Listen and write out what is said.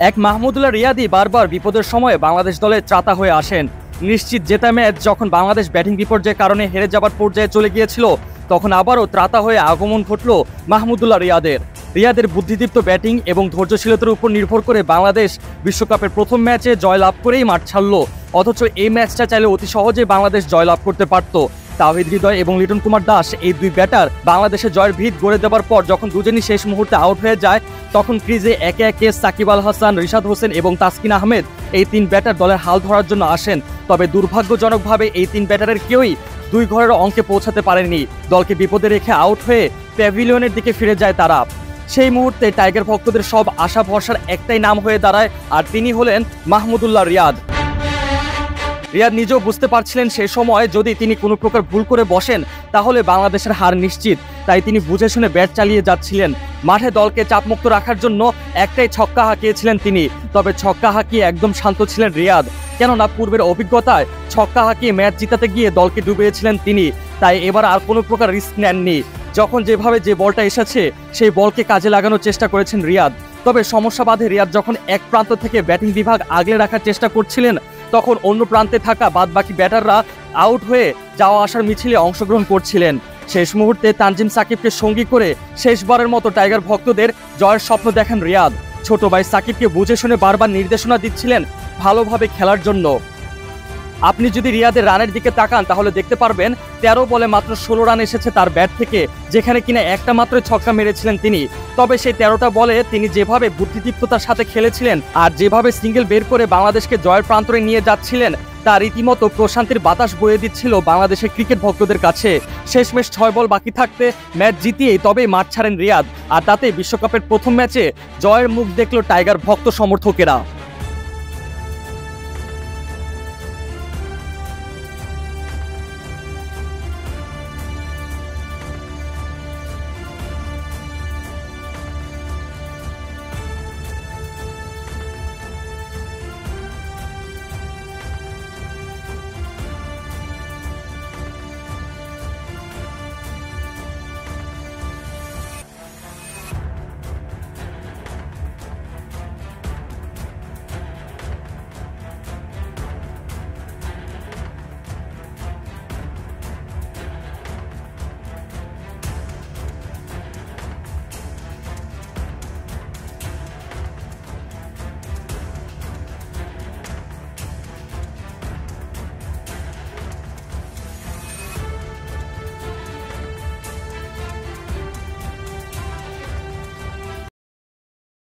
এক মাহমুদুল্লাহ রিয়াদই বারবার বিপদের সময়ে বাংলাদেশ দলে ত্রাতা হয়ে আসেন। নিশ্চিত জেতা ম্যাচ যখন বাংলাদেশ ব্যাটিং বিপর্যয়ের কারণে হেরে যাবার পর্যায়ে চলে গিয়েছিল, তখন আবারও ত্রাতা হয়ে আগমন ঘটল মাহমুদুল্লাহ রিয়াদের বুদ্ধিদীপ্ত ব্যাটিং এবং ধৈর্যশীলতার উপর নির্ভর করে বাংলাদেশ বিশ্বকাপের প্রথম ম্যাচে জয়লাভ করেই মাঠ ছাড়ল। অথচ এই ম্যাচটা চাইলে অতি সহজে বাংলাদেশ জয়লাভ করতে পারত। তাওহিদ হৃদয় এবং লিটন কুমার দাস এই দুই ব্যাটার বাংলাদেশের জয়ের ভিত গড়ে দেওয়ার পর যখন দুজনই শেষ মুহূর্তে আউট হয়ে যায়, তখন ক্রিজে একে একে সাকিব আল হাসান, রিশাদ হোসেন এবং তাসকিন আহমেদ এই তিন ব্যাটার দলের হাল ধরার জন্য আসেন। তবে দুর্ভাগ্যজনকভাবে এই তিন ব্যাটারের কেউই দুই ঘরের অঙ্কে পৌঁছাতে পারেনি। দলকে বিপদে রেখে আউট হয়ে প্যাভিলিয়নের দিকে ফিরে যায় তারা। সেই মুহূর্তে টাইগার ভক্তদের সব আশা ভরসার একটাই নাম হয়ে দাঁড়ায়, আর তিনি হলেন মাহমুদুল্লাহ রিয়াদ নিজেও বুঝতে পারছিলেন সেই সময় যদি তিনি কোনো প্রকার ভুল করে বসেন তাহলে বাংলাদেশের হার নিশ্চিত। তাই তিনি বুঝে শুনে ব্যাট চালিয়ে যাচ্ছিলেন। মাঠে দলকে চাপমুক্ত রাখার জন্য একটাই ছক্কা হাঁকিয়েছিলেন তিনি। তবে ছক্কা হাঁকিয়ে একদম শান্ত ছিলেন রিয়াদ, কেননা পূর্বের অভিজ্ঞতায় ছক্কা হাঁকিয়ে ম্যাচ জিতাতে গিয়ে দলকে ডুবিয়েছিলেন তিনি। তাই এবার আর কোনো প্রকার রিস্ক নেননি। যখন যেভাবে যে বলটা এসেছে সেই বলকে কাজে লাগানোর চেষ্টা করেছেন রিয়াদ। তবে সমস্যা বাধে রিয়াদ যখন এক প্রান্ত থেকে ব্যাটিং বিভাগ আগলে রাখার চেষ্টা করছিলেন, তখন অন্য প্রান্তে থাকা বাদবাকি ব্যাটাররা আউট হয়ে যাওয়া আসার মিছিলে অংশগ্রহণ করছিলেন। শেষ মুহূর্তে তানজিম সাকিবকে সঙ্গী করে শেষবারের মতো টাইগার ভক্তদের জয়ের স্বপ্ন দেখেন রিয়াদ। ছোট ভাই সাকিবকে বুঝে শুনে বারবার নির্দেশনা দিচ্ছিলেন ভালোভাবে খেলার জন্য। আপনি যদি রিয়াদের রানের দিকে তাকান তাহলে দেখতে পারবেন 13 বলে মাত্র 16 রান এসেছে তার ব্যাট থেকে, যেখানে কিনা একটা মাত্র ছক্কা মেরেছিলেন তিনি। তবে সেই 13টা বলে তিনি যেভাবে বুদ্ধিদীপ্ততার সাথে খেলেছিলেন আর যেভাবে সিঙ্গেল বের করে বাংলাদেশকে জয়ের প্রান্তরে নিয়ে যাচ্ছিলেন, তা রীতিমতো প্রশান্তির বাতাস বয়ে দিচ্ছিল বাংলাদেশের ক্রিকেট ভক্তদের কাছে। শেষমেশ 6 বল বাকি থাকতে ম্যাচ জিতিয়েই তবেই মাঠ ছাড়েন রিয়াদ, আর তাতে বিশ্বকাপের প্রথম ম্যাচে জয়ের মুখ দেখল টাইগার ভক্ত সমর্থকেরা।